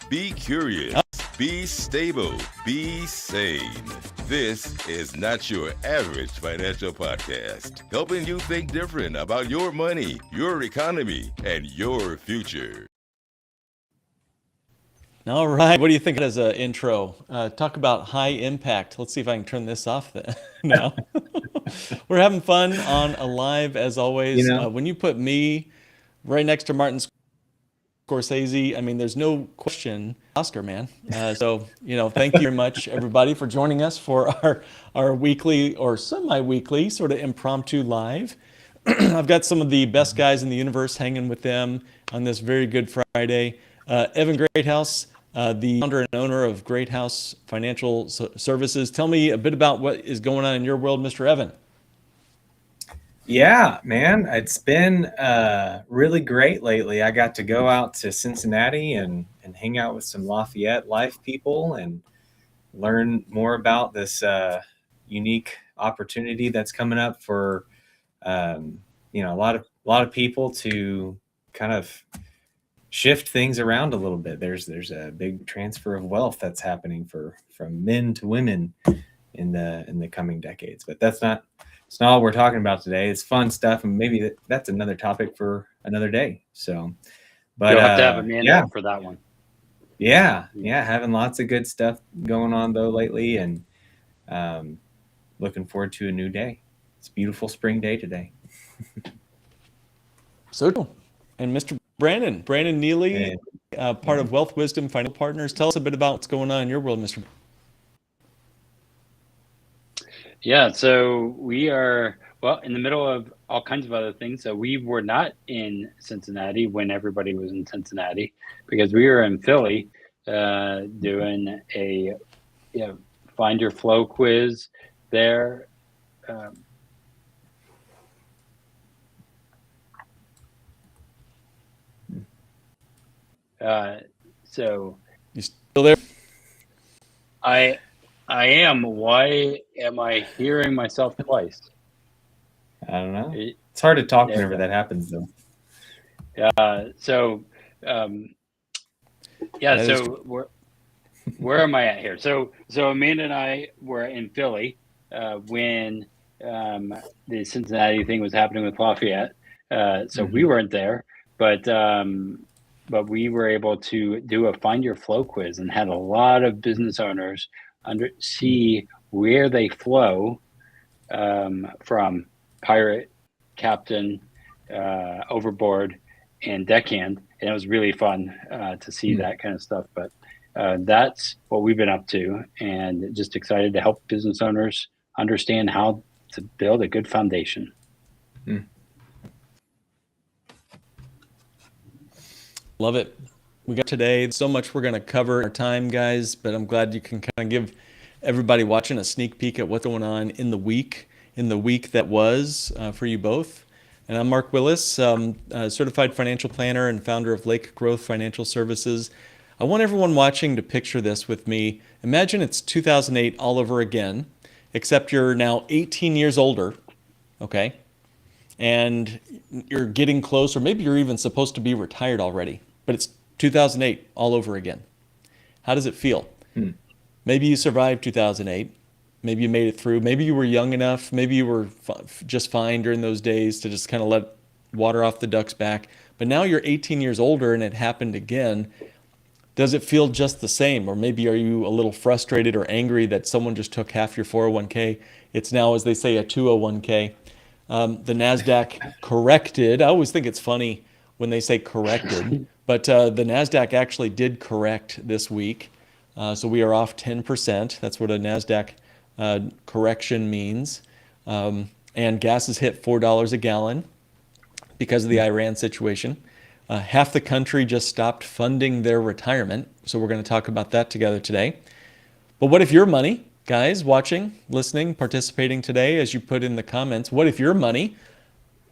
Be curious, be stable, be sane. This is not your average financial podcast, helping you think different about your money, your economy, and your future. All right. What do you think as an intro? Talk about high impact. Let's see if I can turn this off now. We're having fun on Alive as always. When you put me right next to Martin Scorsese, I mean, there's no question, Oscar, man. Thank you very much, everybody, for joining us for our weekly or semi-weekly sort of impromptu live. I've got some of the best guys in the universe hanging with them on this very good Friday. Evan Greathouse, the founder and owner of Greathouse Financial Services. Tell me a bit about what is going on in your world, Mr. Evan. Yeah, man, it's been really great lately. I got to go out to Cincinnati and hang out with some Lafayette Life people and learn more about this unique opportunity that's coming up for a lot of people to kind of shift things around a little bit. There's a big transfer of wealth that's happening from men to women in the coming decades, but it's not all we're talking about today. It's fun stuff, and maybe that's another topic for another day. So, but you'll have to have Amanda for that one. Yeah, having lots of good stuff going on though lately, and looking forward to a new day. It's a beautiful spring day today. So cool. And Mr. Brandon Neely, part of Wealth Wisdom Financial Partners. Tell us a bit about what's going on in your world, Mr. Yeah, so we are, in the middle of all kinds of other things. So we were not in Cincinnati when everybody was in Cincinnati because we were in Philly doing a Find Your Flow quiz there. So you still there? I am. Why am I hearing myself twice? I don't know. It's hard to talk whenever that happens, though. So where am I at here? So Amanda and I were in Philly when the Cincinnati thing was happening with Lafayette. We weren't there, but we were able to do a Find Your Flow quiz and had a lot of business owners see where they flow from pirate, captain, overboard, and deckhand. And it was really fun to see that kind of stuff. But that's what we've been up to, and just excited to help business owners understand how to build a good foundation. Love it. We got today so much we're going to cover in our time, guys, but I'm glad you can kind of give everybody watching a sneak peek at what's going on in the week that was for you both. And I'm Mark Willis, a certified financial planner and founder of Lake Growth Financial Services. I want everyone watching to picture this with me. Imagine it's 2008 all over again, except you're now 18 years older, okay? And you're getting close, or maybe you're even supposed to be retired already, but it's 2008 all over again. How does it feel? Maybe you survived 2008. Maybe you made it through. Maybe you were young enough. Maybe you were just fine during those days to just kind of let water off the duck's back. But now you're 18 years older and it happened again. Does it feel just the same? Or maybe are you a little frustrated or angry that someone just took half your 401k? It's now, as they say, a 201k. The NASDAQ corrected. I always think it's funny when they say corrected, but the NASDAQ actually did correct this week. So we are off 10%. That's what a NASDAQ correction means. And gas has hit $4 a gallon because of the Iran situation. Half the country just stopped funding their retirement. So we're going to talk about that together today. But what if your money, guys watching, listening, participating today, as you put in the comments, what if your money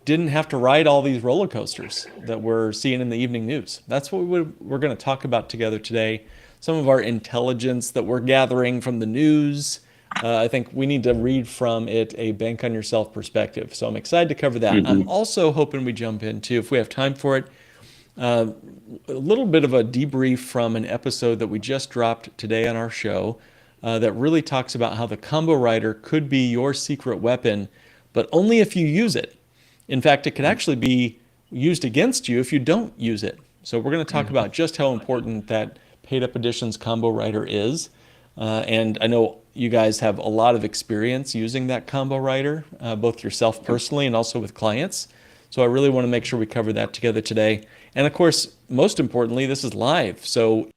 didn't have to ride all these roller coasters that we're seeing in the evening news? That's what we're going to talk about together today. Some of our intelligence that we're gathering from the news. I think we need to read from it a bank on yourself perspective. So I'm excited to cover that. I'm also hoping we jump into, if we have time for it, Uh, a little bit of a debrief from an episode that we just dropped today on our show that really talks about how the combo rider could be your secret weapon, but only if you use it. In fact, it could actually be used against you if you don't use it. So we're going to talk about just how important that Paid Up Editions combo rider is. And I know you guys have a lot of experience using that combo rider, both yourself personally and also with clients. So I really want to make sure we cover that together today. And of course, most importantly, this is live. So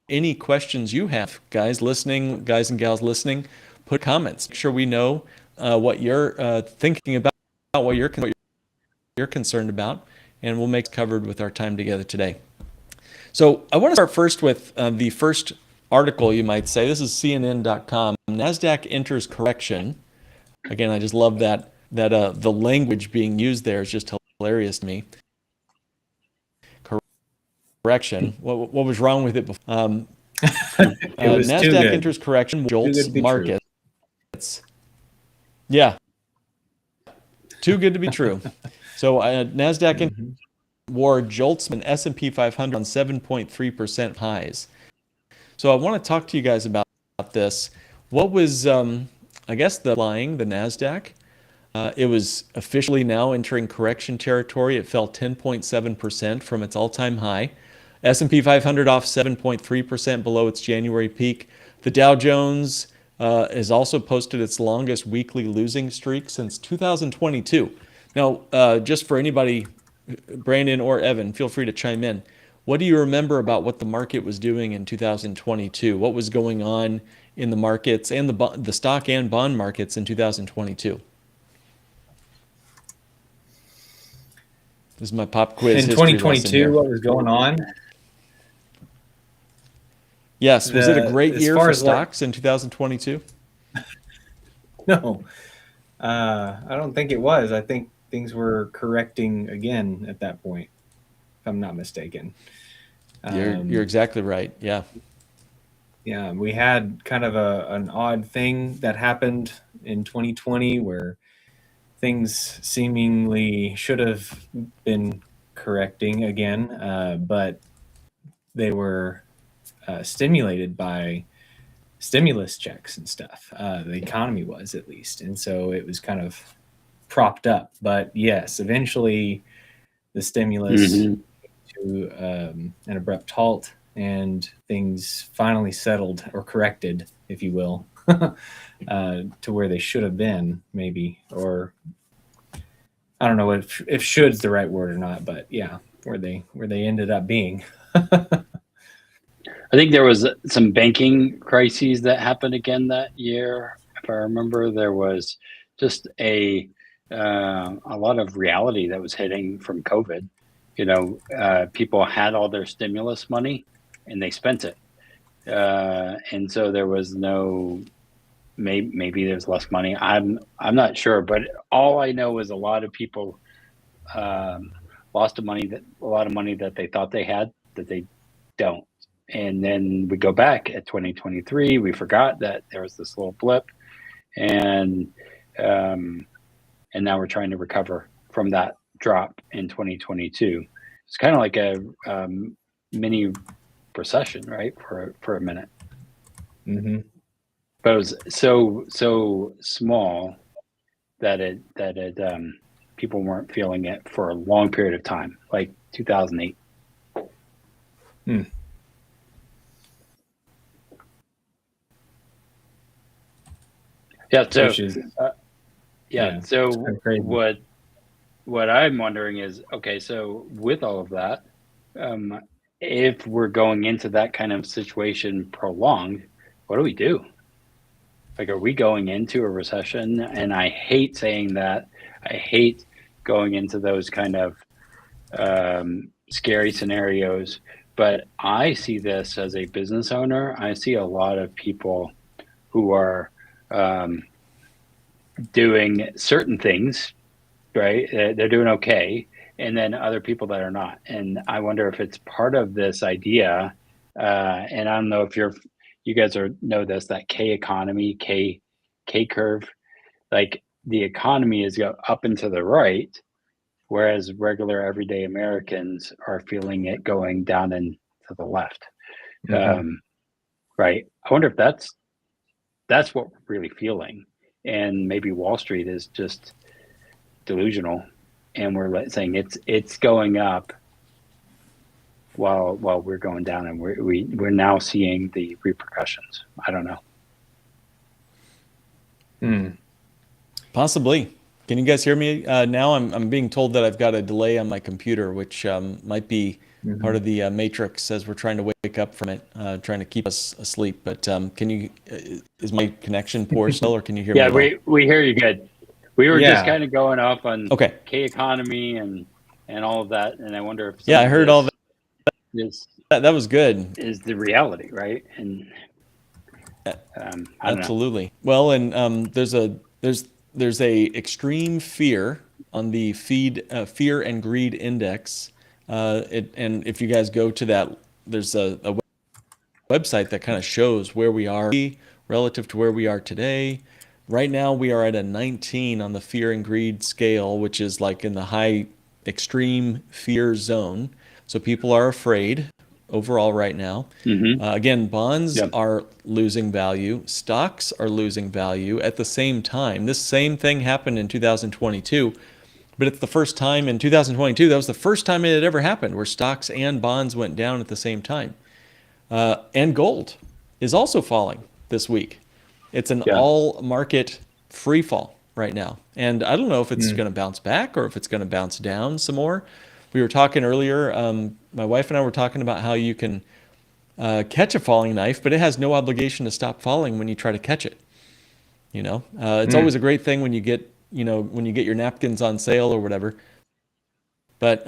any questions you have, guys and gals listening, put comments. Make sure we know what you're thinking about, what you're concerned about, and we'll make it covered with our time together today. So I want to start first with the first article, you might say. This is CNN.com. NASDAQ enters correction. Again, I just love that the language being used there is just hilarious to me. Correction. What was wrong with it before? It was too NASDAQ good. enters correction, jolts to be markets. Yeah. Too good to be true. So NASDAQ war jolts and S&P 500 on 7.3% highs. So I want to talk to you guys about this. What was, I guess, the NASDAQ? It was officially now entering correction territory. It fell 10.7% from its all-time high. S&P 500 off 7.3% below its January peak. The Dow Jones has also posted its longest weekly losing streak since 2022. Now, just for anybody, Brandon or Evan, feel free to chime in. What do you remember about what the market was doing in 2022? What was going on in the markets and the stock and bond markets in 2022? This is my pop quiz. In history 2022, what was going on? Yes. Was it a great as year far for as stocks in 2022? No, I don't think it was. I think things were correcting again at that point, if I'm not mistaken. You're exactly right. Yeah. Yeah, we had kind of an odd thing that happened in 2020 where things seemingly should have been correcting again, but they were stimulated by stimulus checks and stuff. The economy was, at least. And so it was kind of propped up. But yes, eventually the stimulus to an abrupt halt, and things finally settled or corrected, if you will, to where they should have been, maybe. Or I don't know if should's the right word or not, but yeah, where they ended up being. I think there was some banking crises that happened again that year. If I remember, there was just a lot of reality that was hitting from COVID. People had all their stimulus money and they spent it, and so there was no. Maybe there's less money. I'm not sure, but all I know is a lot of people lost a lot of money that they thought they had that they don't. And then we go back at 2023. We forgot that there was this little blip, and now we're trying to recover from that drop in 2022. It's kind of like a mini recession, right? For a minute. Mm-hmm. But it was so small that it people weren't feeling it for a long period of time, like 2008. Yeah. So So what I'm wondering is, okay, so with all of that, if we're going into that kind of situation prolonged, what do we do? Like, are we going into a recession? And I hate saying that. I hate going into those kind of scary scenarios. But I see this as a business owner. I see a lot of people who are doing certain things, right? They're doing okay. And then other people that are not. And I wonder if it's part of this idea. And I don't know if you guys know this, that K economy, K curve, like the economy is go up and to the right whereas regular everyday Americans are feeling it going down and to the left. Right. I wonder if that's what we're really feeling, and maybe Wall Street is just delusional, and we're saying it's going up while we're going down, and we're now seeing the repercussions. I don't know. Possibly. Can you guys hear me now? I'm being told that I've got a delay on my computer, which might be part of the matrix as we're trying to wake up from it, trying to keep us asleep. But can you? Is my connection poor still, or can you hear me? Yeah, we hear you good. We were just Yeah. kind of going off on Okay. K economy and all of that, and I wonder if Yeah, I heard all that. that That was good. is the reality, right? And I don't know. Absolutely. Well, and there's a extreme fear on the fear and greed index. And if you guys go to that, there's a website that kind of shows where we are relative to where we are today. Right now, we are at a 19 on the fear and greed scale, which is like in the high extreme fear zone. So people are afraid overall right now. Again, bonds are losing value. Stocks are losing value at the same time. This same thing happened in 2022, but it's the first time in 2022, that was the first time it had ever happened where stocks and bonds went down at the same time. And gold is also falling this week. It's an all market free fall right now. And I don't know if it's going to bounce back or if it's going to bounce down some more. We were talking earlier, my wife and I were talking about how you can catch a falling knife, but it has no obligation to stop falling when you try to catch it. You know, it's always a great thing when you get your napkins on sale or whatever. But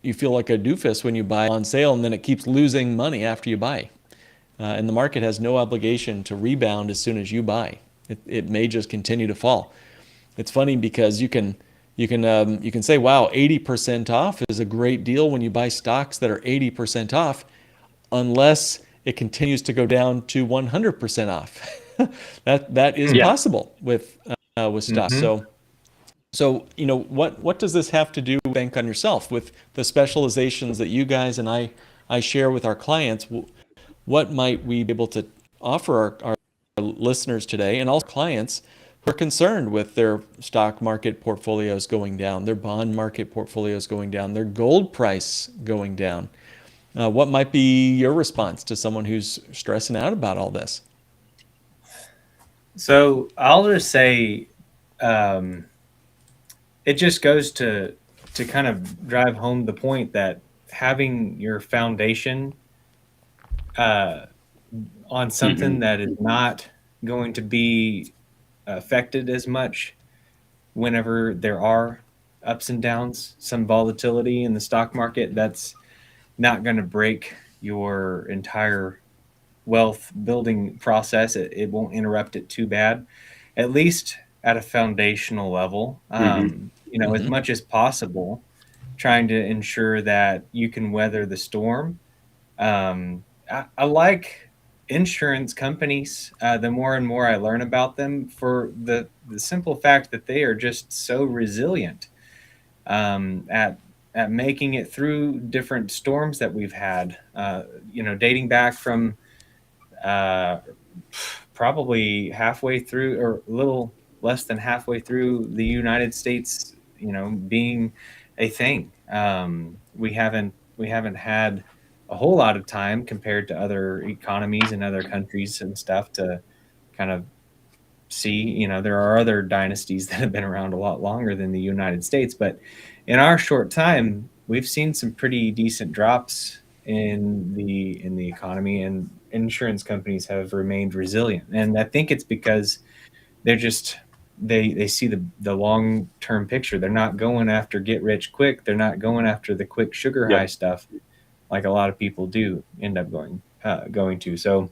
you feel like a doofus when you buy on sale and then it keeps losing money after you buy. And the market has no obligation to rebound as soon as you buy. It may just continue to fall. It's funny because you can say, wow, 80% off is a great deal when you buy stocks that are 80% off, unless it continues to go down to 100% off. that is possible with stocks. So you know, what does this have to do with Bank on Yourself, with the specializations that you guys and I share with our clients? What might we be able to offer our listeners today, and also clients who are concerned with their stock market portfolios going down, their bond market portfolios going down, their gold price going down? What might be your response to someone who's stressing out about all this? So I'll just say, it just goes to kind of drive home the point that having your foundation on something that is not going to be affected as much whenever there are ups and downs, some volatility in the stock market, that's not going to break your entire wealth building process. It won't interrupt it too bad, at least at a foundational level. You know, as much as possible, trying to ensure that you can weather the storm. I like insurance companies. The more and more I learn about them, for the simple fact that they are just so resilient at making it through different storms that we've had. You know, dating back from probably halfway through, or a little less than halfway through, the United States, you know, being a thing. We haven't had a whole lot of time compared to other economies and other countries and stuff to kind of see, you know, there are other dynasties that have been around a lot longer than the United States, but in our short time, we've seen some pretty decent drops in the economy, and insurance companies have remained resilient. And I think it's because they're just, they see the long-term picture. They're not going after get rich quick. They're not going after the quick sugar high stuff like a lot of people do end up going to. So,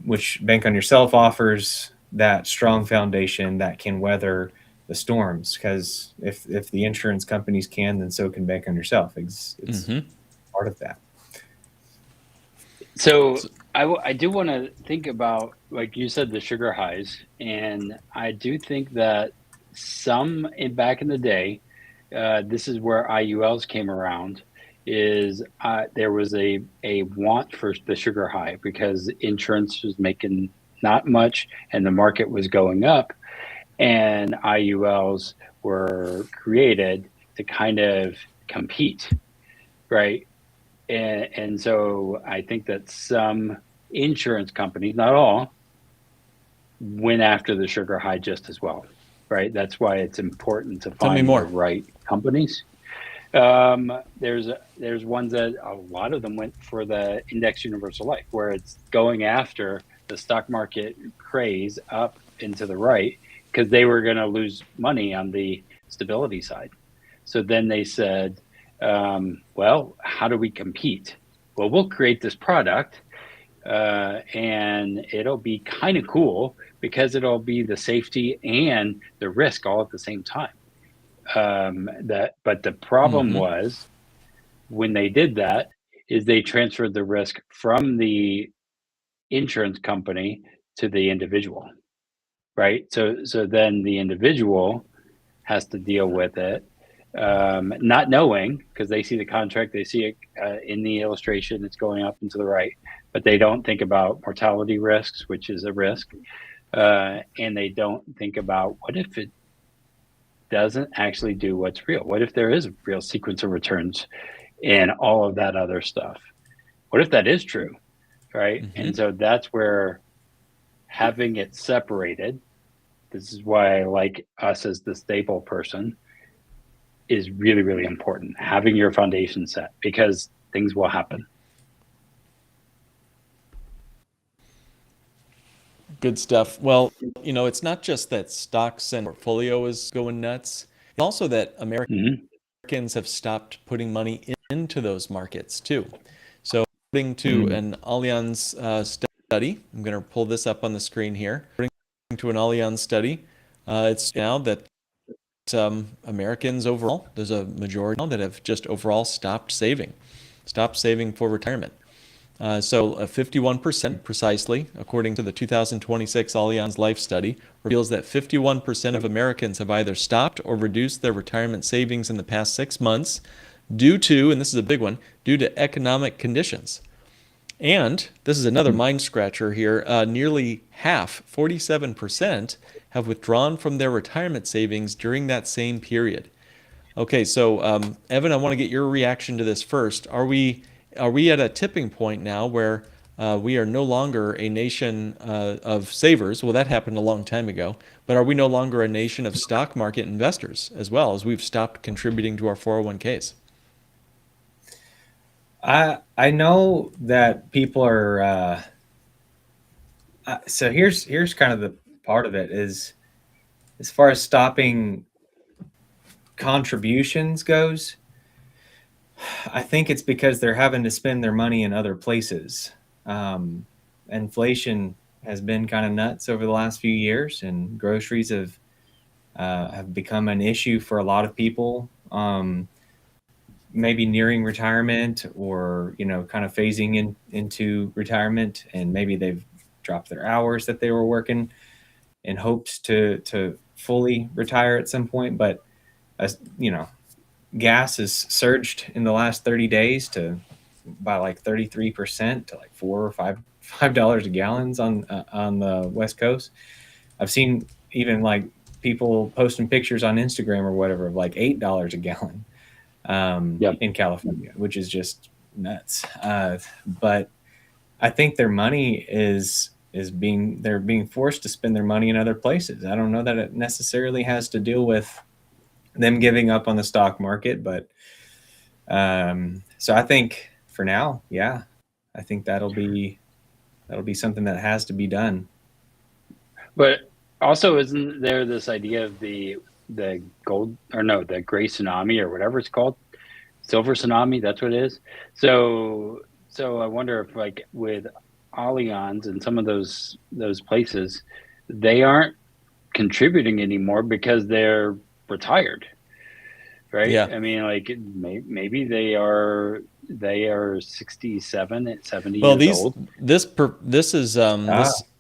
which Bank on Yourself offers that strong foundation that can weather the storms, because if the insurance companies can, then so can Bank on Yourself. It's part of that. So I do want to think about, like you said, the sugar highs, and I do think that back in the day, this is where IULs came around. Is there was a want for the sugar high because insurance was making not much and the market was going up, and IULs were created to kind of compete, right? And so I think that some insurance companies, not all, went after the sugar high just as well, right? That's why it's important to Tell me find more. the right companies. There's ones that a lot of them went for the index universal life, where it's going after the stock market craze up into the right because they were going to lose money on the stability side. So then they said, well, how do we compete? Well, we'll create this product and it'll be kind of cool because it'll be the safety and the risk all at the same time. But the problem was when they did that is they transferred the risk from the insurance company to the individual, right? So then the individual has to deal with it, not knowing because they see the contract, they see it in the illustration, it's going up and to the right, but they don't think about mortality risks, which is a risk, and they don't think about what if it doesn't actually do what's real? What if there is a real sequence of returns and all of that other stuff? What if that is true, right? And so that's where having it separated, this is why I like us as the stable person, is really, really important. Having your foundation set because things will happen. Good stuff. Well, it's not just that stocks and portfolio is going nuts. It's also that Americans have stopped putting money into those markets too. So according to an Allianz study, I'm going to pull this up on the screen here. According to an Allianz study, it's now that Americans overall, there's a majority now that have just overall stopped saving for retirement. So 51% precisely, according to the 2026 Allianz Life study, reveals that 51% of Americans have either stopped or reduced their retirement savings in the past 6 months due to, and this is a big one, due to economic conditions. And this is another mind scratcher here, nearly half, 47%, have withdrawn from their retirement savings during that same period. Okay, so Evan, I want to get your reaction to this first. Are we at a tipping point now where we are no longer a nation of savers? Well, that happened a long time ago. But are we no longer a nation of stock market investors as well, as we've stopped contributing to our 401ks? I know that people are. So here's kind of the part of it is, as far as stopping contributions goes, I think it's because they're having to spend their money in other places. Inflation has been kind of nuts over the last few years, and groceries have become an issue for a lot of people. Maybe nearing retirement, or kind of phasing into retirement, and maybe they've dropped their hours that they were working in hopes to fully retire at some point. But gas has surged in the last 30 days by like 33% to like $4 or $5 a gallon on the West Coast. I've seen even like people posting pictures on Instagram or whatever of like $8 a gallon in California, which is just nuts. But I think their money they're being forced to spend their money in other places. I don't know that it necessarily has to deal with them giving up on the stock market, but so I think for now, I think that'll be something that has to be done. But also, isn't there this idea of the gold, or no, the gray tsunami, or whatever it's called, silver tsunami? That's what it is. So I wonder if, like, with Allianz and some of those places, they aren't contributing anymore because they're retired, right? Yeah. I mean, like, maybe they are 67, 70 well, years old.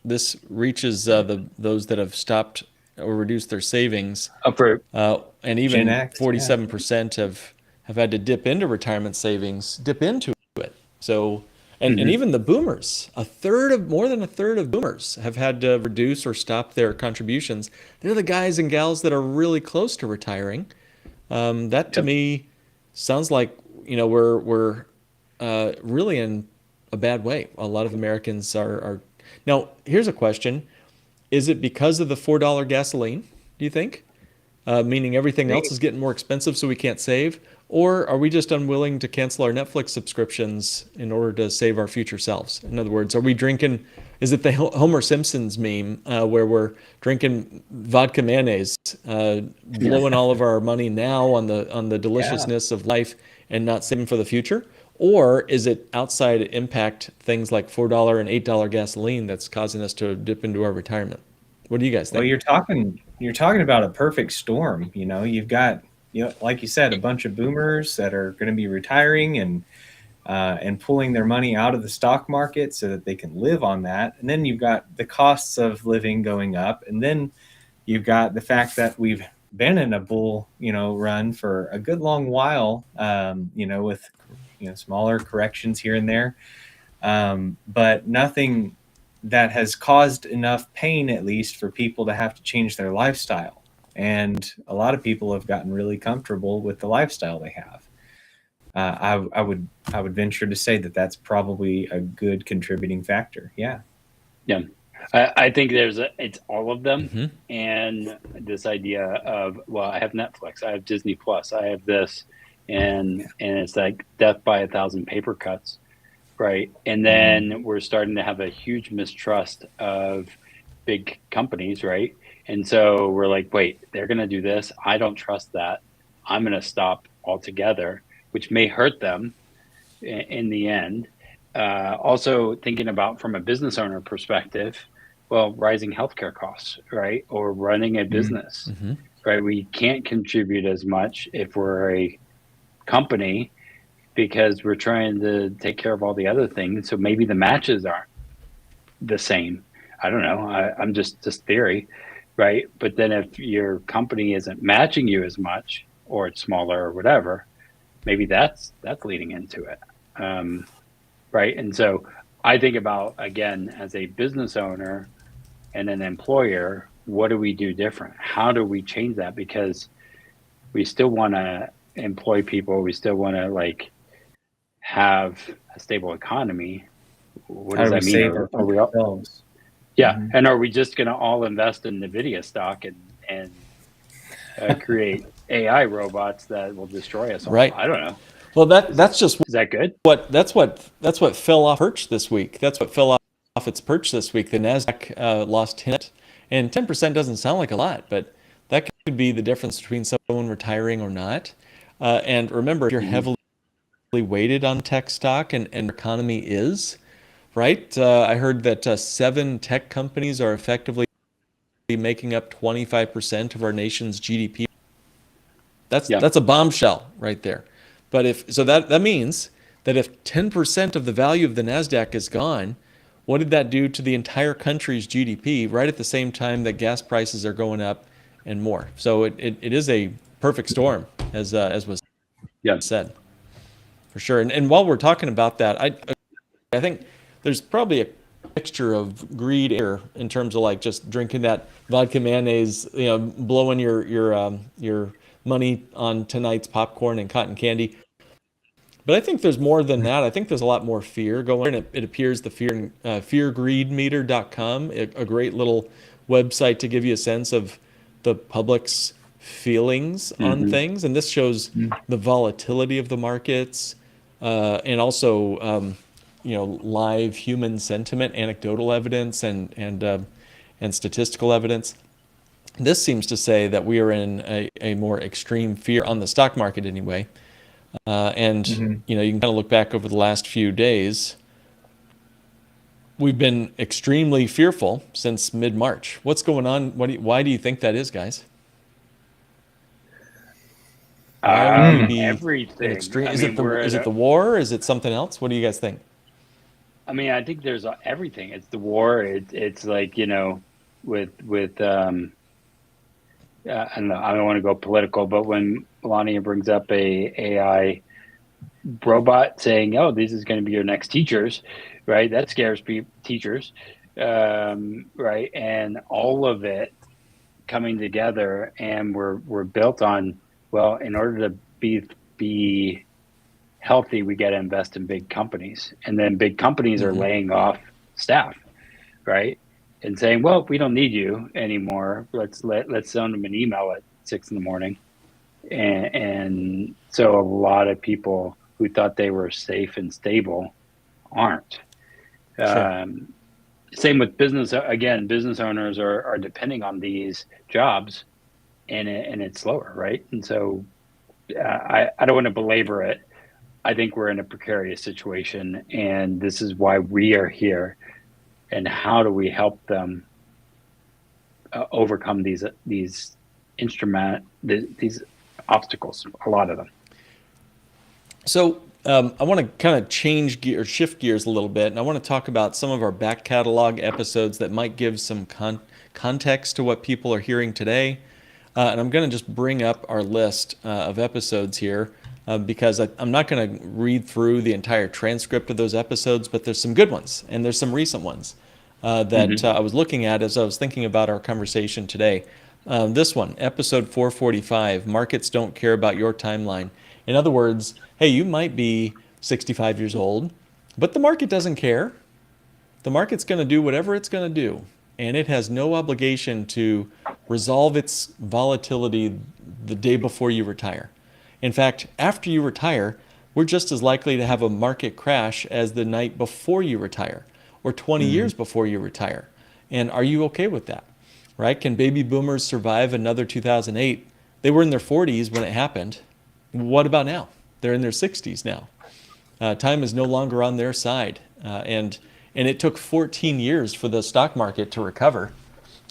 This reaches those that have stopped or reduce their savings. For And Gen even X, 47% have had to dip into retirement savings, dip into it. So, and even the boomers, more than a third of boomers have had to reduce or stop their contributions. They're the guys and gals that are really close to retiring. That to me sounds like, we're really in a bad way. A lot of Americans are. Now, here's a question. Is it because of the $4 gasoline, do you think? Meaning everything else is getting more expensive so we can't save? Or are we just unwilling to cancel our Netflix subscriptions in order to save our future selves? In other words, are we drinking, is it the Homer Simpson's meme where we're drinking vodka mayonnaise, blowing all of our money now on the deliciousness of life and not saving for the future? Or is it outside impact things like $4 and $8 gasoline that's causing us to dip into our retirement? What do you guys think? Well, you're talking about a perfect storm. You've got, like you said, a bunch of boomers that are going to be retiring and pulling their money out of the stock market so that they can live on that. And then you've got the costs of living going up. And then you've got the fact that we've been in a bull, run for a good long while, with, smaller corrections here and there. But nothing that has caused enough pain, at least, for people to have to change their lifestyle. And a lot of people have gotten really comfortable with the lifestyle they have. I would venture to say that that's probably a good contributing factor. Yeah. Yeah. I think it's all of them. And this idea of, well, I have Netflix, I have Disney Plus, I have this, and it's like death by 1,000 paper cuts. Right. And then we're starting to have a huge mistrust of big companies. Right. And so we're like, wait, they're going to do this. I don't trust that. I'm going to stop altogether, which may hurt them in the end. Also thinking about from a business owner perspective, well, rising healthcare costs, right? Or running a business, right? We can't contribute as much if we're a company, because we're trying to take care of all the other things. So maybe the matches aren't the same. I don't know. I'm just theory, right? But then if your company isn't matching you as much, or it's smaller or whatever, maybe that's leading into it, right? And so I think about, again, as a business owner and an employer, what do we do different? How do we change that? Because we still want to employ people. We still want to have a stable economy. What does that mean? Are we all, and are we just going to all invest in NVIDIA stock and create AI robots that will destroy us all? Right. I don't know. Well, that's just, is that good? That's what fell off perch this week. That's what fell off its perch this week. The Nasdaq lost 10, and 10% doesn't sound like a lot, but that could be the difference between someone retiring or not. And remember, if you're heavily weighted on tech stock, and economy is, right? I heard that 7 tech companies are effectively making up 25% of our nation's GDP. That's a bombshell right there. But that means that if 10% of the value of the Nasdaq is gone, what did that do to the entire country's GDP right at the same time that gas prices are going up and more? So it is a perfect storm, as was said. For sure. And while we're talking about that, I think there's probably a mixture of greed here in terms of just drinking that vodka mayonnaise, blowing your money on tonight's popcorn and cotton candy. But I think there's more than that. I think there's a lot more fear going on. It appears the feargreedmeter.com, a great little website to give you a sense of the public's feelings on things. And this shows the volatility of the markets, and also live human sentiment, anecdotal evidence, and statistical evidence. This seems to say that we are in a more extreme fear on the stock market anyway. And you can kind of look back over the last few days. We've been extremely fearful since mid-March. What's going on? Why do you think that is, guys? Everything. Is it the war? Is it something else? What do you guys think? I mean, I think there's everything. It's the war. It's like, with I don't want to go political, but when Melania brings up a AI robot saying, "Oh, this is going to be your next teachers," right? That scares teachers, right? And all of it coming together, and we're built on, well, in order to be healthy, we got to invest in big companies, and then big companies are Mm-hmm. laying off staff, right? And saying, well, we don't need you anymore. Let's send them an email at 6 in the morning. And so a lot of people who thought they were safe and stable aren't. Sure. Same with business. Again, business owners are depending on these jobs, and it's slower, right? And so I don't want to belabor it. I think we're in a precarious situation, and this is why we are here. And how do we help them overcome these obstacles? A lot of them. So I want to kind of shift gears a little bit, and I want to talk about some of our back catalog episodes that might give some context to what people are hearing today. And I'm going to just bring up our list of episodes here because I'm not going to read through the entire transcript of those episodes, but there's some good ones and there's some recent ones that I was looking at as I was thinking about our conversation today. This one, episode 445, Markets Don't Care About Your Timeline. In other words, hey, you might be 65 years old, but the market doesn't care. The market's going to do whatever it's going to do, and it has no obligation to resolve its volatility the day before you retire. In fact, after you retire, we're just as likely to have a market crash as the night before you retire or 20 years before you retire. And are you okay with that? Right? Can baby boomers survive another 2008? They were in their 40s when it happened. What about now? They're in their 60s now. Time is no longer on their side. And it took 14 years for the stock market to recover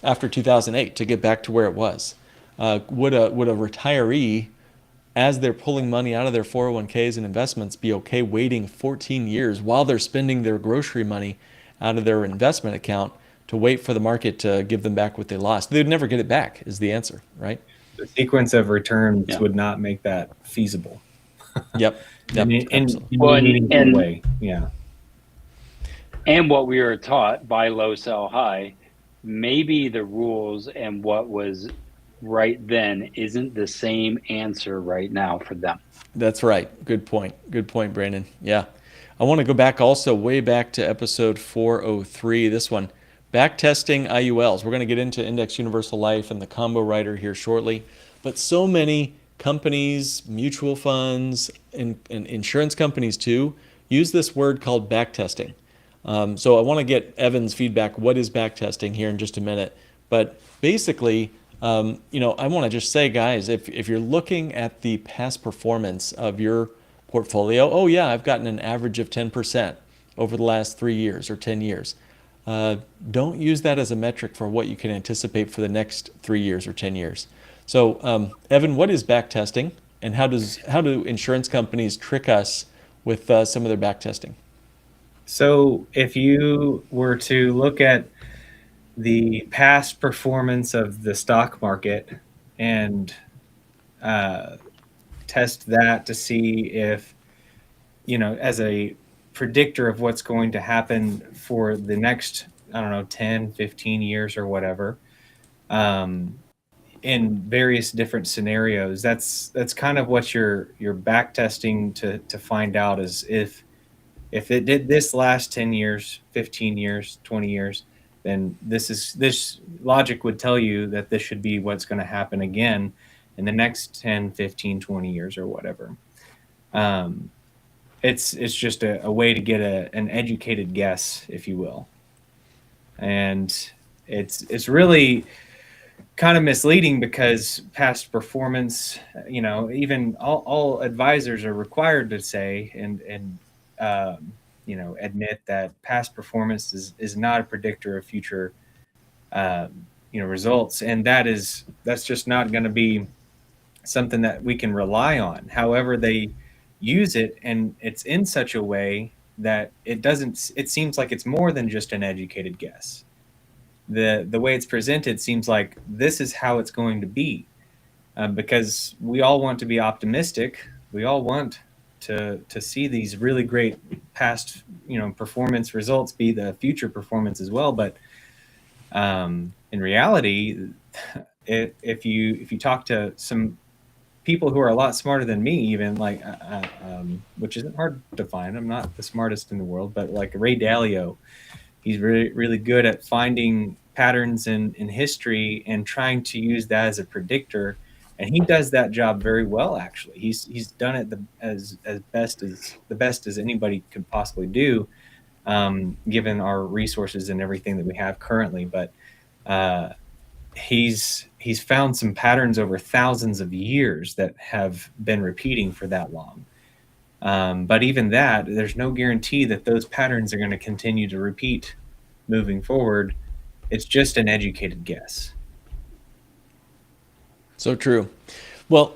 after 2008 to get back to where it was. Would a retiree, as they're pulling money out of their 401ks and investments, be okay waiting 14 years while they're spending their grocery money out of their investment account to wait for the market to give them back what they lost? They'd never get it back, is the answer, right? The sequence of returns would not make that feasible. Yep. In Absolutely. a meaningful way. Yeah. And what we were taught, buy low, sell high, maybe the rules and what was right then isn't the same answer right now for them. That's right. Good point. Good point, Brandon. Yeah. I want to go back also way back to episode 403. This one, backtesting IULs. We're going to get into Index Universal Life and the combo rider here shortly. But so many companies, mutual funds, and insurance companies too, use this word called backtesting. So I want to get Evan's feedback. What is backtesting here in just a minute? But basically, I want to just say, guys, if you're looking at the past performance of your portfolio, oh yeah, I've gotten an average of 10% over the last 3 years or 10 years. Don't use that as a metric for what you can anticipate for the next 3 years or 10 years. So, Evan, what is backtesting, and how do insurance companies trick us with some of their backtesting? So if you were to look at the past performance of the stock market and test that to see if, as a predictor of what's going to happen for the next, 10, 15 years or whatever, in various different scenarios, that's kind of what you're back testing to find out is if it did this last 10 years, 15 years, 20 years, then this logic would tell you that this should be what's going to happen again in the next 10, 15, 20 years or whatever. It's just a way to get an educated guess, if you will. And it's really kind of misleading because past performance, even all advisors are required to say and admit that past performance is not a predictor of future, results. And that's just not going to be something that we can rely on. However, they use it, and it's in such a way that it seems like it's more than just an educated guess. the way it's presented seems like this is how it's going to be, because we all want to be optimistic. We all want to see these really great past performance results be the future performance as well. But in reality, if you talk to some people who are a lot smarter than me, even like which isn't hard to find. I'm not the smartest in the world, but like Ray Dalio, he's really really good at finding patterns in history and trying to use that as a predictor, and he does that job very well. Actually, he's done it as the best as anybody could possibly do, given our resources and everything that we have currently. But he's found some patterns over thousands of years that have been repeating for that long. But even that, there's no guarantee that those patterns are going to continue to repeat moving forward. It's just an educated guess. So true. Well,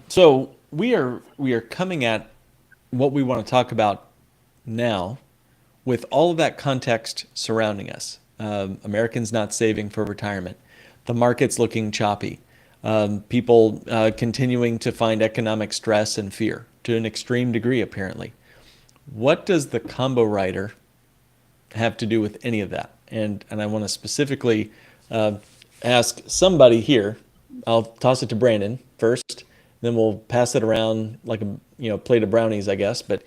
so we are coming at what we want to talk about now with all of that context surrounding us. Americans not saving for retirement. The market's looking choppy. People continuing to find economic stress and fear to an extreme degree, apparently. What does the combo rider have to do with any of that? And I want to specifically ask somebody here. I'll toss it to Brandon first, then we'll pass it around like a plate of brownies, I guess. But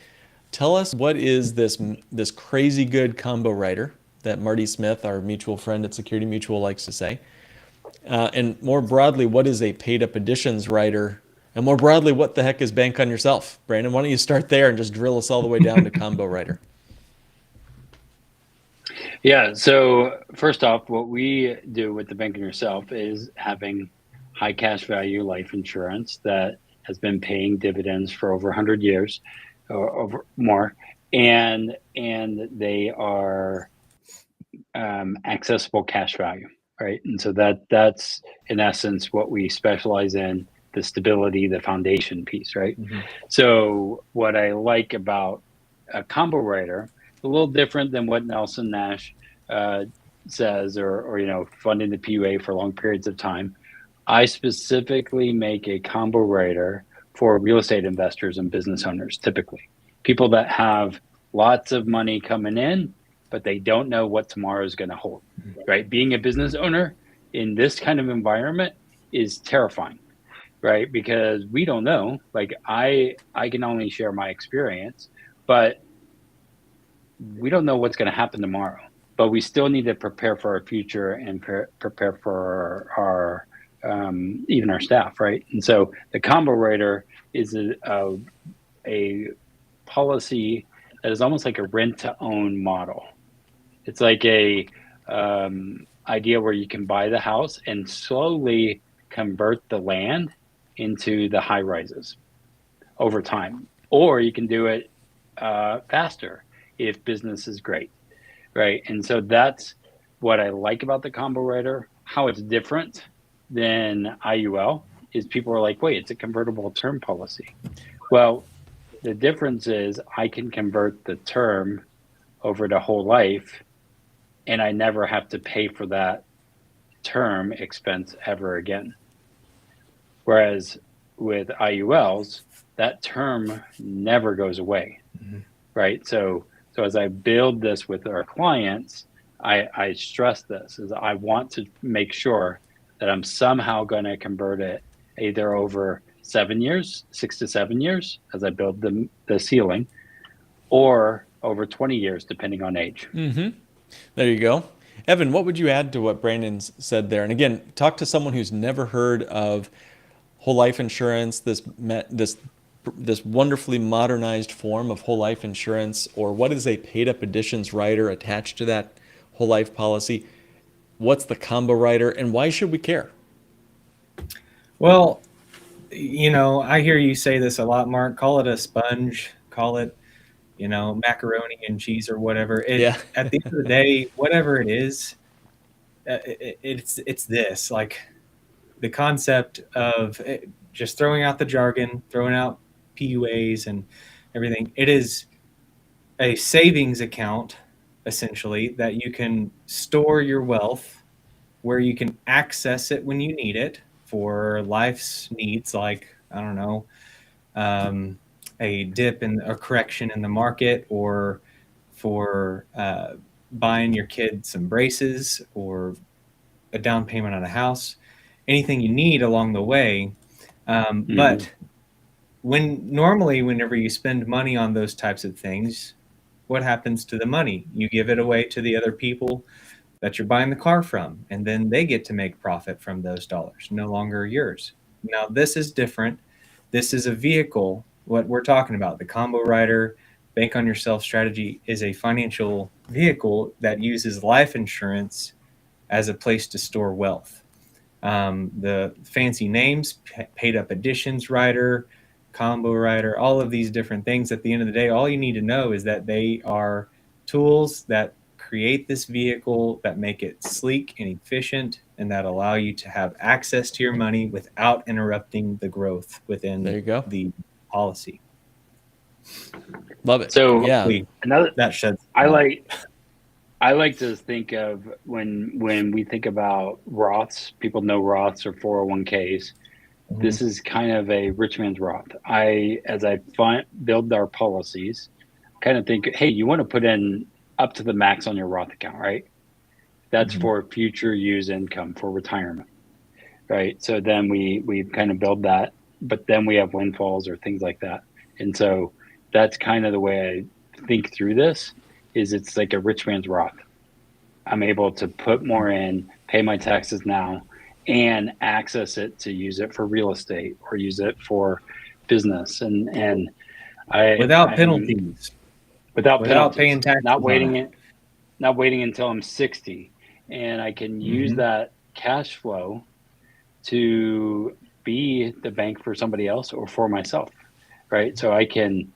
tell us, what is this crazy good combo rider that Marty Smith, our mutual friend at Security Mutual, likes to say? And more broadly, what is a paid up additions rider? And more broadly, what the heck is Bank on Yourself? Brandon, why don't you start there and just drill us all the way down to combo rider? Yeah. So first off, what we do with the Bank on Yourself is having high cash value life insurance that has been paying dividends for over 100 years or over more. And they are accessible cash value, right? And so that's in essence what we specialize in, the stability, the foundation piece, right? Mm-hmm. So what I like about a combo rider, a little different than what Nelson Nash says, or funding the PUA for long periods of time. I specifically make a combo rider for real estate investors and business owners, typically people that have lots of money coming in, but they don't know what tomorrow is going to hold, right? Being a business owner in this kind of environment is terrifying, right? Because we don't know. Like I can only share my experience, but we don't know what's going to happen tomorrow. But we still need to prepare for our future and prepare for our even our staff, right? And so the combo rider is a policy that is almost like a rent-to-own model. It's like a idea where you can buy the house and slowly convert the land into the high rises over time, or you can do it faster if business is great, right? And so that's what I like about the combo rider. How it's different than IUL is people are like, wait, it's a convertible term policy. Well, the difference is I can convert the term over to whole life, and I never have to pay for that term expense ever again. Whereas with IULs, that term never goes away, right? So as I build this with our clients, I stress this, is I want to make sure that I'm somehow going to convert it either over 7 years, 6 to 7 years, as I build the ceiling, or over 20 years, depending on age. Mm-hmm. There you go. Evan, what would you add to what Brandon said there? And again, talk to someone who's never heard of whole life insurance, this wonderfully modernized form of whole life insurance, or what is a paid up additions rider attached to that whole life policy? What's the combo rider, and why should we care? Well, I hear you say this a lot, Mark. Call it a sponge, call it, macaroni and cheese or whatever. At the end of the day, whatever it is, it's this, like the concept of just throwing out the jargon, throwing out PUAs and everything. It is a savings account, essentially, that you can store your wealth where you can access it when you need it for life's needs, like, I don't know, a dip in a correction in the market, or for buying your kid some braces, or a down payment on a house, anything you need along the way. But whenever you spend money on those types of things, what happens to the money? You give it away to the other people that you're buying the car from, and then they get to make profit from those dollars, no longer yours. Now, this is different. This is a vehicle. What we're talking about, the Combo Rider Bank on Yourself strategy, is a financial vehicle that uses life insurance as a place to store wealth. The fancy names, paid up additions rider, combo rider, all of these different things, at the end of the day, all you need to know is that they are tools that create this vehicle, that make it sleek and efficient, and that allow you to have access to your money without interrupting the growth within There you go. the policy. Love it. So yeah, another That sheds I like to think of when we think about Roths, people know Roths or 401ks. This is kind of a rich man's Roth. As I build our policies, kind of think, hey, you want to put in up to the max on your Roth account, right? That's for future use income for retirement, right? So then we kind of build that, but then we have windfalls or things like that. And so that's kind of the way I think through this. Is it's like a rich man's Roth. I'm able to put more in, pay my taxes now, and access it to use it for real estate or use it for business, and without penalties, without paying taxes, not waiting until I'm 60, and I can use that cash flow to be the bank for somebody else or for myself, right? So I can,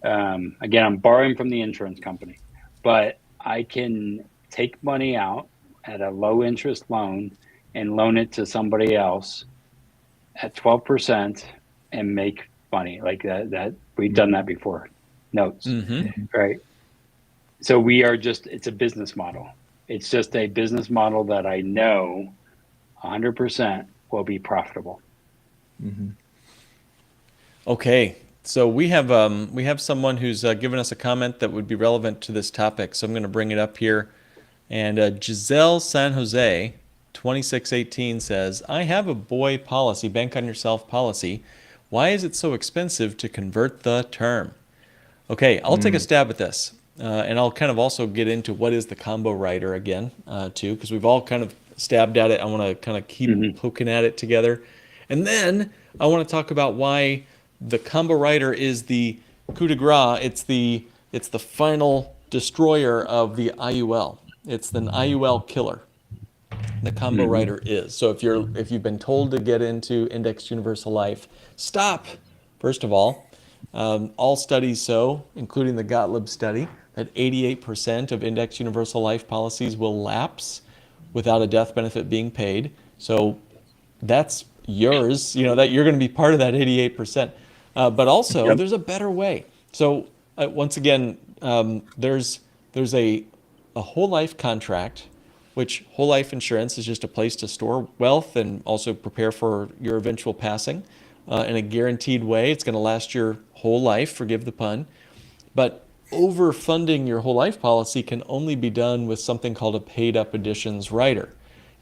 again, I'm borrowing from the insurance company, but I can take money out at a low interest loan and loan it to somebody else at 12% and make money like that. We've done that before. Notes, right? So it's a business model. It's just a business model that I know 100% will be profitable. Okay. So we have someone who's given us a comment that would be relevant to this topic. So I'm going to bring it up here. And Giselle San Jose, 2618 says, I have a boy policy, Bank on Yourself policy. Why is it so expensive to convert the term? Okay, I'll take a stab at this. And I'll kind of also get into what is the combo rider again, too, because we've all kind of stabbed at it. I want to kind of keep poking at it together. And then I want to talk about why the combo rider is the coup de grace. It's the final destroyer of the IUL. It's the IUL killer. The combo rider is. So if you've been told to get into indexed universal life, stop. First of all studies show, including the Gottlieb study, that 88% of indexed universal life policies will lapse without a death benefit being paid. So that's yours. That you're going to be part of that 88%. But also, there's a better way. So once again, there's a whole life contract, which whole life insurance is just a place to store wealth and also prepare for your eventual passing in a guaranteed way. It's going to last your whole life, forgive the pun. But overfunding your whole life policy can only be done with something called a paid up additions rider.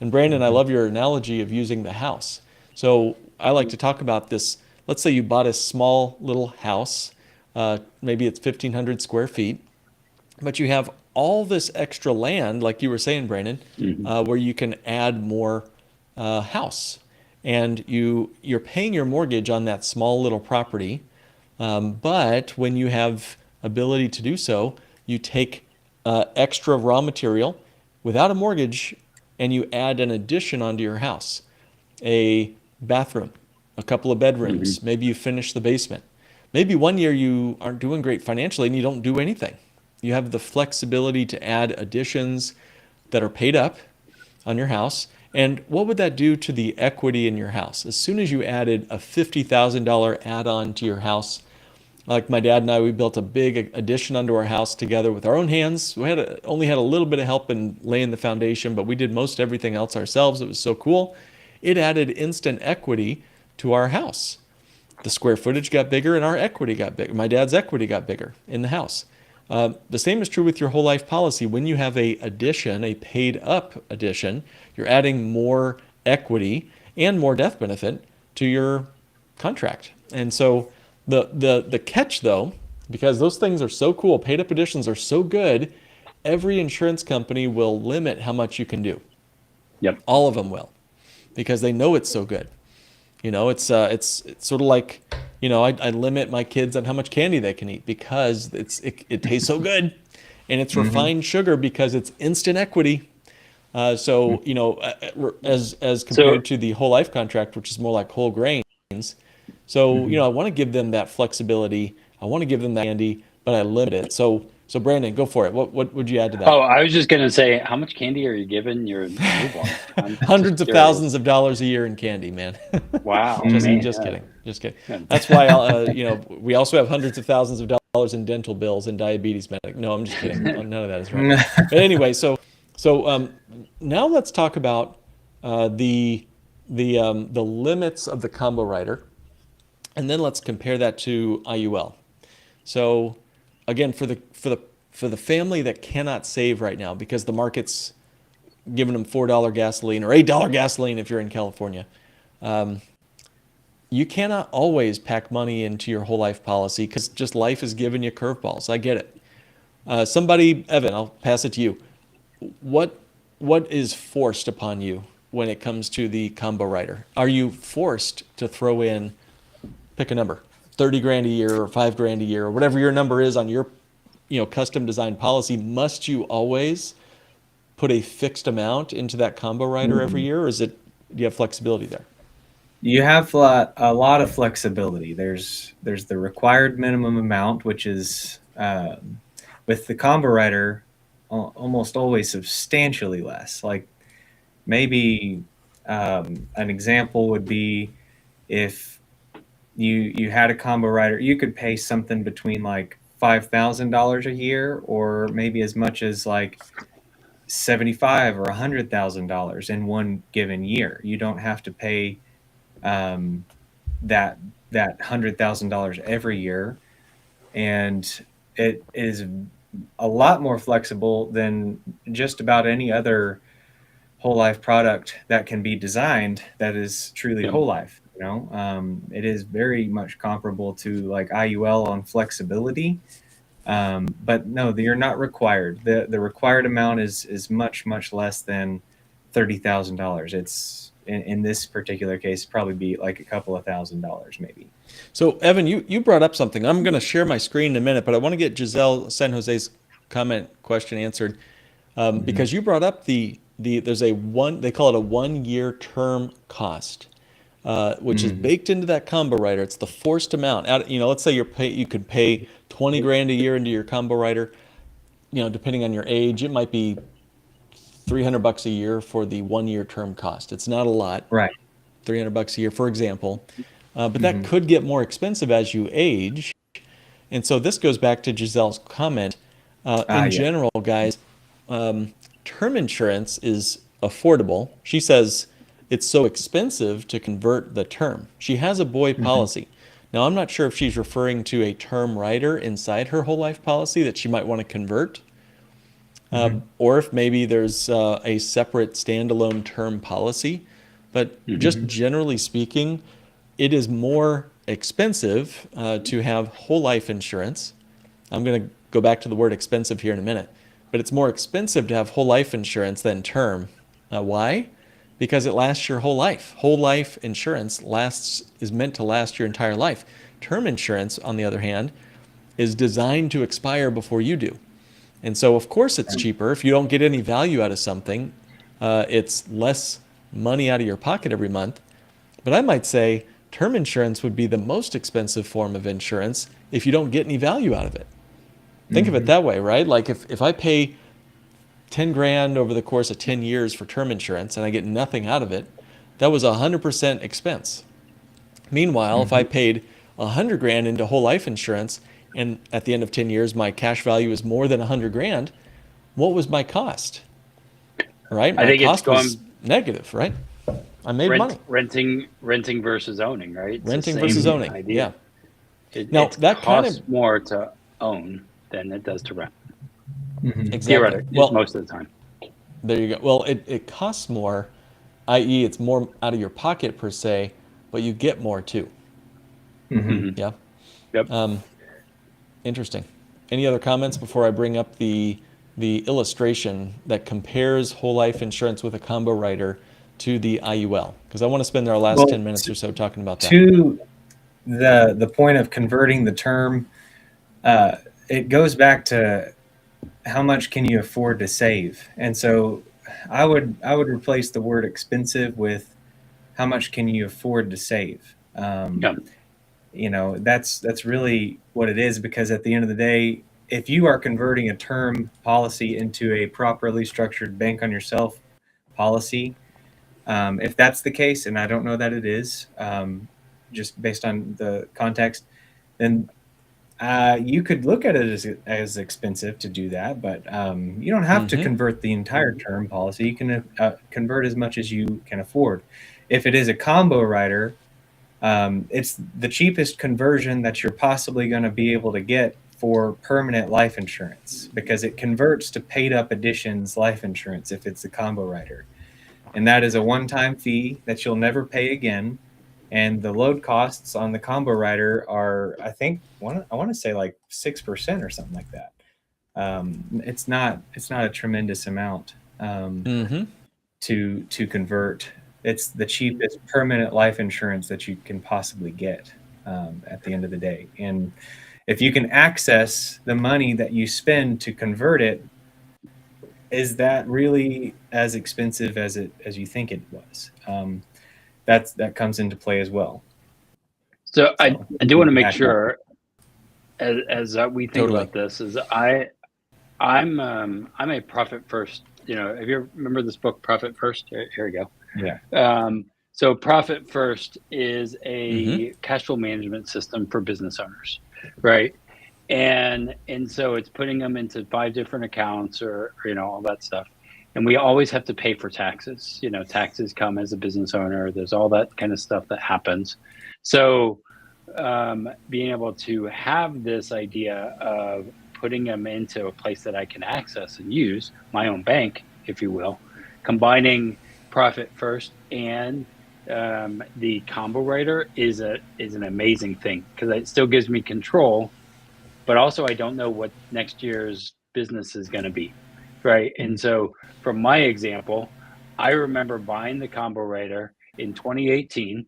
And Brandon, I love your analogy of using the house. So I like to talk about this. Let's say you bought a small little house, maybe it's 1,500 square feet, but you have all this extra land, like you were saying, Brandon, where you can add more house. And you're paying your mortgage on that small little property, but when you have ability to do so, you take extra raw material without a mortgage and you add an addition onto your house, a bathroom, a couple of bedrooms, maybe you finish the basement. Maybe one year you aren't doing great financially and you don't do anything. You have the flexibility to add additions that are paid up on your house. And what would that do to the equity in your house? As soon as you added a $50,000 add-on to your house, Like my dad and I, we built a big addition onto our house together with our own hands. We only had a little bit of help in laying the foundation, but we did most everything else ourselves. It was so cool. It added instant equity to our house. The square footage got bigger and our equity got bigger. My dad's equity got bigger in the house. The same is true with your whole life policy. When you have a addition, a paid up addition, you're adding more equity and more death benefit to your contract. And so the catch though, because those things are so cool, paid up additions are so good, every insurance company will limit how much you can do. Yep. All of them will, because they know it's so good. It's sort of like, I limit my kids on how much candy they can eat because it tastes so good, and it's refined sugar because it's instant equity. As compared to the whole life contract, which is more like whole grains. So, I want to give them that flexibility. I want to give them that candy, but I limit it. So Brandon, go for it. What would you add to that? Oh, I was just going to say, how much candy are you giving your newborn? Hundreds of thousands of dollars a year in candy, man. Wow. Just kidding. That's why, we also have hundreds of thousands of dollars in dental bills and diabetes medic. No, I'm just kidding. None of that is right. But anyway, so now let's talk about the limits of the combo rider, and then let's compare that to IUL. So again, for the family that cannot save right now because the market's giving them $4 gasoline or $8 gasoline if you're in California, you cannot always pack money into your whole life policy because just life is giving you curveballs. I get it. Evan, I'll pass it to you. What is forced upon you when it comes to the combo rider? Are you forced to throw in, pick a number, 30 grand a year or 5 grand a year or whatever your number is on your custom designed policy? Must you always put a fixed amount into that combo rider every year, or do you have flexibility there? You have a lot of flexibility. There's the required minimum amount, which is with the combo rider almost always substantially less. Like maybe an example would be if you had a combo rider, you could pay something between like $5,000 a year, or maybe as much as like $75,000 or $100,000 in one given year. You don't have to pay that $100,000 every year, and it is a lot more flexible than just about any other whole life product that can be designed that is truly whole life. It is very much comparable to like IUL on flexibility, but no, you're not required. The required amount is much less than $30,000. It's in this particular case probably be like a couple of $1,000s maybe. So Evan, you brought up something. I'm going to share my screen in a minute, but I want to get Giselle San Jose's question answered, because you brought up there's they call it a 1 year term cost, which is baked into that combo rider. It's the forced amount. Let's say you could pay 20 grand a year into your combo rider. Depending on your age, it might be $300 a year for the 1 year term cost. It's not a lot, right? $300 a year, for example, but that could get more expensive as you age. And so this goes back to Giselle's comment. General, guys, term insurance is affordable. She says it's so expensive to convert the term. She has a boy policy. Now, I'm not sure if she's referring to a term rider inside her whole life policy that she might want to convert, or if maybe there's a separate standalone term policy. But just generally speaking, it is more expensive to have whole life insurance. I'm going to go back to the word expensive here in a minute, but it's more expensive to have whole life insurance than term. Why? Because it lasts your whole life. Whole life insurance is meant to last your entire life. Term insurance, on the other hand, is designed to expire before you do. And so, of course, it's cheaper. If you don't get any value out of something, it's less money out of your pocket every month. But I might say term insurance would be the most expensive form of insurance if you don't get any value out of it. Think of it that way, right? Like if I pay 10 grand over the course of 10 years for term insurance and I get nothing out of it, that was 100% expense. Meanwhile, if I paid 100 grand into whole life insurance, and at the end of 10 years, my cash value is more than 100 grand, what was my cost? Right? I My think it's cost was going negative, right? I made money. renting versus owning, right? It's the Renting versus same owning. idea. Yeah. Now, It that kind costs of more to own than it does to rent. exactly. Theoretically, Well, most of the time. there you go. Well, it costs more, i.e., it's more out of your pocket per se, but you get more too. Mhm. Yeah. Yep. Interesting. Any other comments before I bring up the illustration that compares whole life insurance with a combo rider to the IUL? Because I want to spend our last Well, 10 minutes or so talking about that. to the point of converting the term, it goes back to how much can you afford to save, and so I would replace the word expensive with how much can you afford to save. Yeah. That's really what it is, because at the end of the day, if you are converting a term policy into a properly structured bank on yourself policy, if that's the case, and I don't know that it is, just based on the context, then you could look at it as expensive to do that, but you don't have to convert the entire term policy. You can convert as much as you can afford. If it is a combo rider, it's the cheapest conversion that you're possibly going to be able to get for permanent life insurance, because it converts to paid up additions life insurance if it's a combo rider. And that is a one-time fee that you'll never pay again. And the load costs on the combo rider are, I think, I want to say like 6% or something like that. It's not a tremendous amount to convert. It's the cheapest permanent life insurance that you can possibly get at the end of the day. And if you can access the money that you spend to convert it, is that really as expensive as you think it was? That comes into play as well. So I do want to make back up. sure, as we think Totally. about this, is I'm a profit first. Have you remember this book, Profit First? Here we go. Yeah. So Profit First is a cash flow management system for business owners, right? And so it's putting them into 5 different accounts, or all that stuff. And we always have to pay for taxes. Taxes come as a business owner. There's all that kind of stuff that happens. So being able to have this idea of putting them into a place that I can access and use, my own bank, if you will, combining Profit First and the combo rider is an amazing thing, because it still gives me control, but also I don't know what next year's business is going to be, right? And so from my example, I remember buying the combo rider in 2018,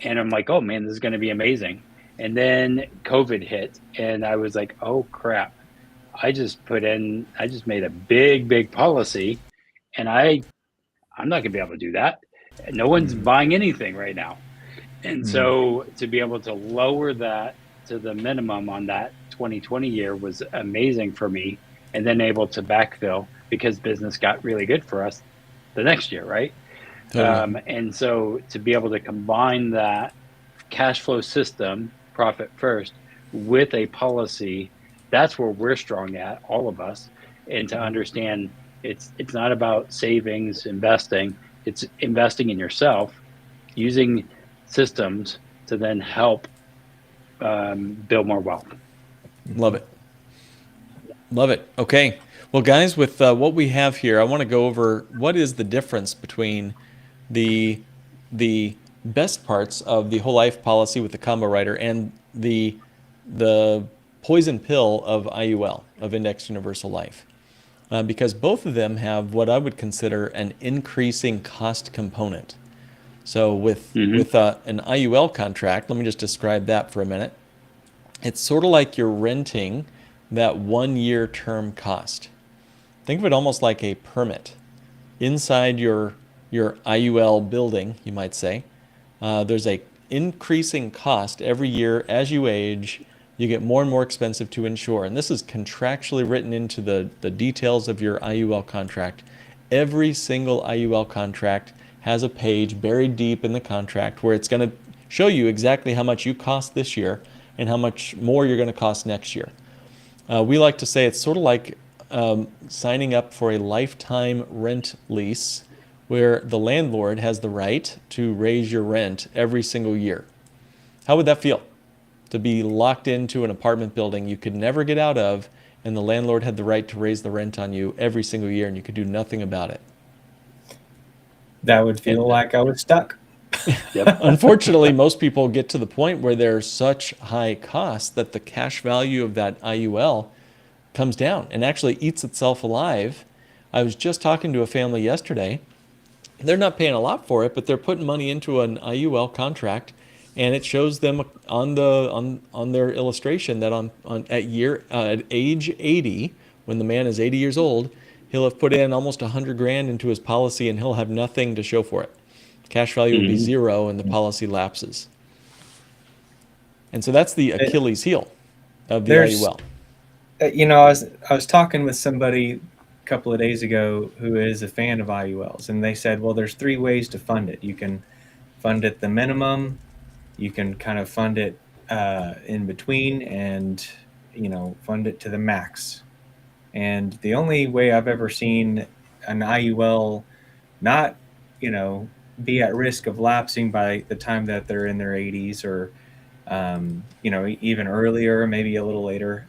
and I'm like, oh man, this is going to be amazing. And then COVID hit, and I was like, oh crap, I just made a big policy, and I'm not gonna be able to do that. No one's buying anything right now. And so to be able to lower that to the minimum on that 2020 year was amazing for me, and then able to backfill because business got really good for us the next year, right? Totally. And so to be able to combine that cash flow system, Profit First, with a policy, that's where we're strong at, all of us. And to understand it's not about savings, investing, it's investing in yourself, using systems to then help build more wealth. Love it. Love it. Okay. Well, guys, with what we have here, I want to go over what is the difference between the best parts of the whole life policy with the combo rider and the poison pill of IUL, of Indexed Universal Life. Because both of them have what I would consider an increasing cost component. So with an IUL contract, let me just describe that for a minute. It's sort of like you're renting that 1-year term cost. Think of it almost like a permit. Inside your IUL building, you might say, there's a increasing cost every year as you age. You get more and more expensive to insure. And this is contractually written into the details of your IUL contract. Every single IUL contract has a page buried deep in the contract where it's going to show you exactly how much you cost this year and how much more you're going to cost next year. We like to say it's sort of like signing up for a lifetime rent lease where the landlord has the right to raise your rent every single year. How would that feel? To be locked into an apartment building you could never get out of, and the landlord had the right to raise the rent on you every single year and you could do nothing about it. That would feel like I was stuck. Yep. Unfortunately, most people get to the point where there's such high costs that the cash value of that IUL comes down and actually eats itself alive. I was just talking to a family yesterday. They're not paying a lot for it, but they're putting money into an IUL contract, and it shows them on their illustration that at age 80, when the man is 80 years old, he'll have put in almost 100 grand into his policy, and he'll have nothing to show for it. Cash value will be zero, and the policy lapses. And so that's the Achilles heel of the IUL. I was talking with somebody a couple of days ago who is a fan of IULs, and they said, well, there's 3 ways to fund it. You can fund it the minimum, you can kind of fund it in between, and fund it to the max. And the only way I've ever seen an IUL not be at risk of lapsing by the time that they're in their 80s, or even earlier, maybe a little later,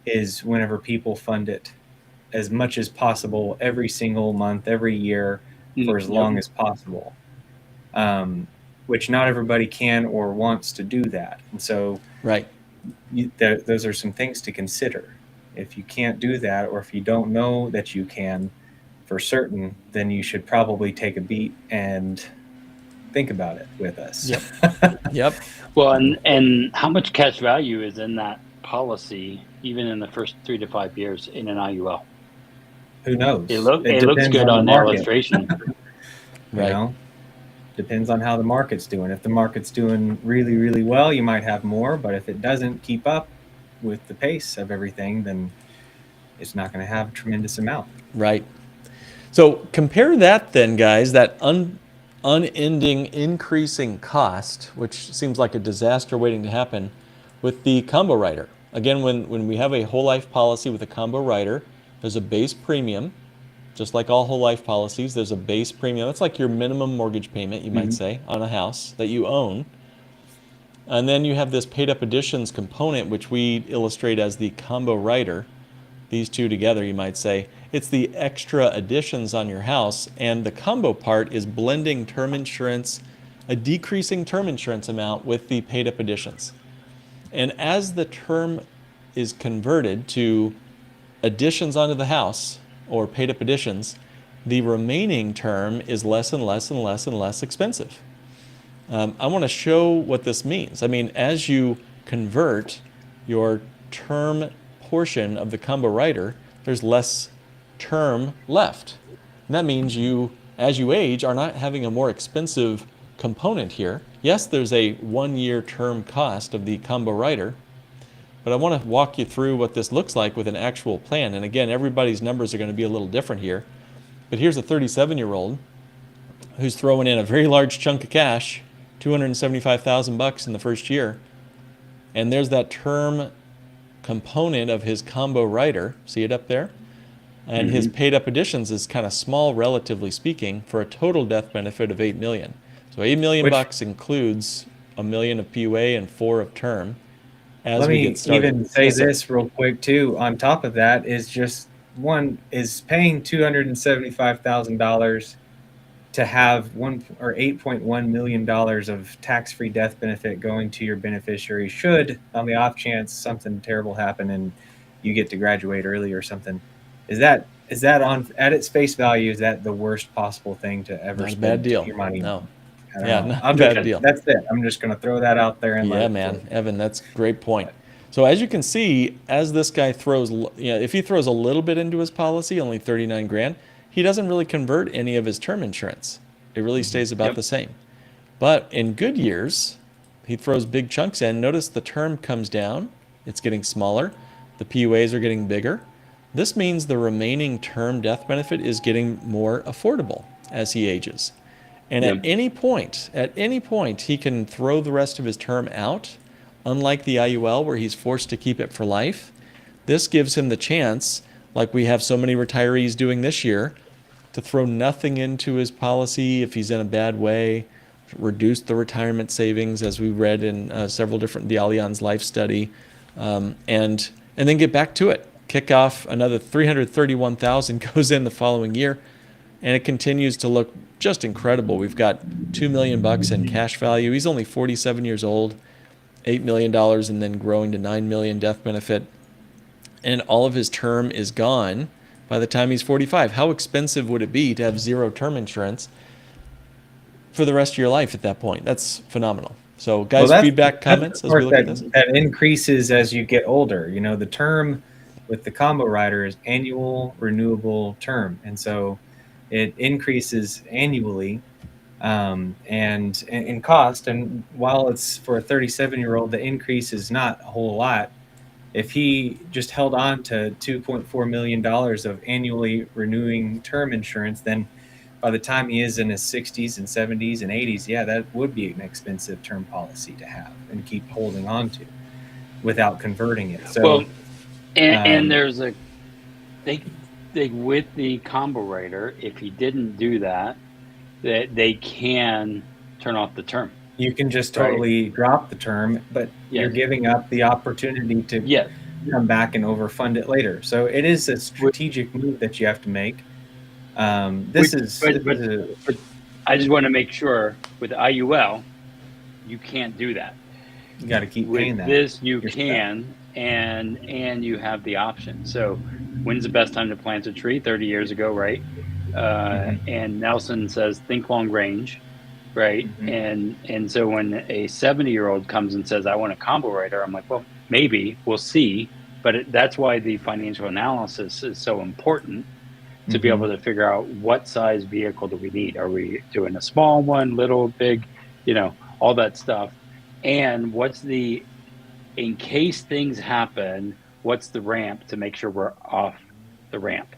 is whenever people fund it as much as possible every single month, every year, for as long as possible, which not everybody can or wants to do that. And so right, those are some things to consider. If you can't do that, or if you don't know that you can for certain, then you should probably take a beat and think about it with us. Yep. Well, and how much cash value is in that policy, even in the first 3 to 5 years in an IUL? Who knows? It looks good on the illustration. Right. Depends on how the market's doing. If the market's doing really, really well, you might have more, but if it doesn't keep up with the pace of everything, then it's not going to have a tremendous amount. Right. So compare that then, guys, that unending increasing cost, which seems like a disaster waiting to happen, with the combo rider. Again, when we have a whole life policy with a combo rider, there's a base premium. Just like all whole life policies, there's a base premium. It's like your minimum mortgage payment, you might say, on a house that you own. And then you have this paid up additions component, which we illustrate as the combo rider. These two together, you might say. It's the extra additions on your house, and the combo part is blending term insurance, a decreasing term insurance amount with the paid up additions. And as the term is converted to additions onto the house, or paid up additions, the remaining term is less and less and less and less expensive. I want to show what this means. I mean, as you convert your term portion of the combo rider, there's less term left. And that means you, as you age, are not having a more expensive component here. Yes, there's a 1-year term cost of the combo rider, but I want to walk you through what this looks like with an actual plan. And again, everybody's numbers are going to be a little different here. But here's a 37-year-old who's throwing in a very large chunk of cash, $275,000 in the first year. And there's that term component of his combo rider. See it up there? And his paid up additions is kind of small, relatively speaking, for a total death benefit of $8 million. So $8 million bucks includes $1 million of PUA and $4 million of term. Let me even say this real quick too. On top of that is just paying $275,000 to have $8.1 million of tax-free death benefit going to your beneficiary should, on the off chance something terrible happen and you get to graduate early or something. Is that on at its face value? Is that the worst possible thing to ever spend your money? No. Not a bad deal. That's it. I'm just going to throw that out there. And Evan, that's a great point. So as you can see, as this guy throws, if he throws a little bit into his policy, only 39 grand, he doesn't really convert any of his term insurance. It really stays about the same. But in good years, he throws big chunks in. Notice the term comes down. It's getting smaller. The PUAs are getting bigger. This means the remaining term death benefit is getting more affordable as he ages. And Yeah. at any point, he can throw the rest of his term out, unlike the IUL where he's forced to keep it for life. This gives him the chance, like we have so many retirees doing this year, to throw nothing into his policy if he's in a bad way, reduce the retirement savings, as we read in several different, the Allianz Life study, and then get back to it. Kick off another 331,000 goes in the following year, and it continues to look just incredible. We've got $2 million in cash value. He's only 47 years old, $8 million, and then growing to $9 million death benefit. And all of his term is gone by the time he's 45. How expensive would it be to have zero term insurance for the rest of your life at that point? That's phenomenal. So, guys, feedback, comments as we look at this? That increases as you get older. You know, the term with the combo rider is annual renewable term. And so it increases annually and in cost. And while it's for a 37-year-old, the increase is not a whole lot. If he just held on to $2.4 million of annually renewing term insurance, then by the time he is in his 60s and 70s and 80s, yeah, that would be an expensive term policy to have and keep holding on to without converting it. So, well, and there's a they with the combo rider, if he didn't do that, that they can turn off the term. You can just totally drop the term, but you're giving up the opportunity to come back and overfund it later. So it is a strategic move that you have to make. But I just want to make sure with IUL, you can't do that. You got to keep paying that. With this, you can, and you have the option. So when's the best time to plant a tree? 30 years ago, right? And Nelson says, think long range. Right. And so when a 70-year-old comes and says, I want a combo rider, I'm like, well, maybe we'll see. But that's why the financial analysis is so important to be able to figure out what size vehicle do we need. Are we doing a small one, little, big, all that stuff. And in case things happen, what's the ramp to make sure we're off the ramp?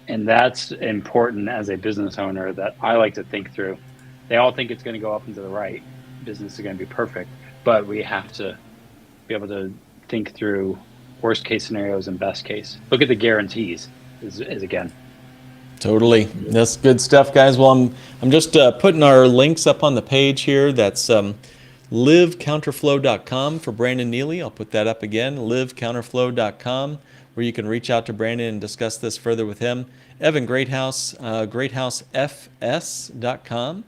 And that's important as a business owner that I like to think through. They all think it's going to go up and to the right. Business is going to be perfect, but we have to be able to think through worst case scenarios and best case. Look at the guarantees is again. Totally. That's good stuff, guys. Well, I'm just putting our links up on the page here. That's livecounterflow.com for Brandon Neely. I'll put that up again, livecounterflow.com, where you can reach out to Brandon and discuss this further with him. Evan Greathouse, greathousefs.com,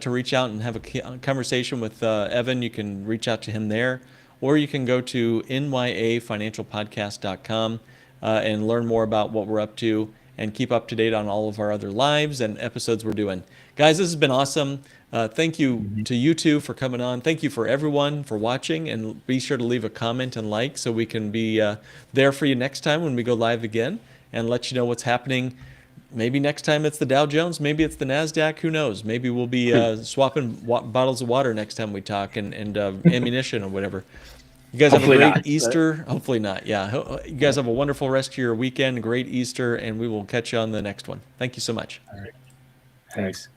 to reach out and have a conversation with Evan. You can reach out to him there, or you can go to nyafinancialpodcast.com and learn more about what we're up to and keep up to date on all of our other lives and episodes we're doing. Guys, this has been awesome. Thank you to you two for coming on. Thank you for everyone for watching, and be sure to leave a comment and like so we can be there for you next time when we go live again and let you know what's happening. Maybe next time it's the Dow Jones, maybe it's the NASDAQ, who knows? Maybe we'll be swapping bottles of water next time we talk and ammunition or whatever. You guys have a great Easter. Hopefully not, yeah. You guys have a wonderful rest of your weekend, great Easter, and we will catch you on the next one. Thank you so much. All right. Thanks.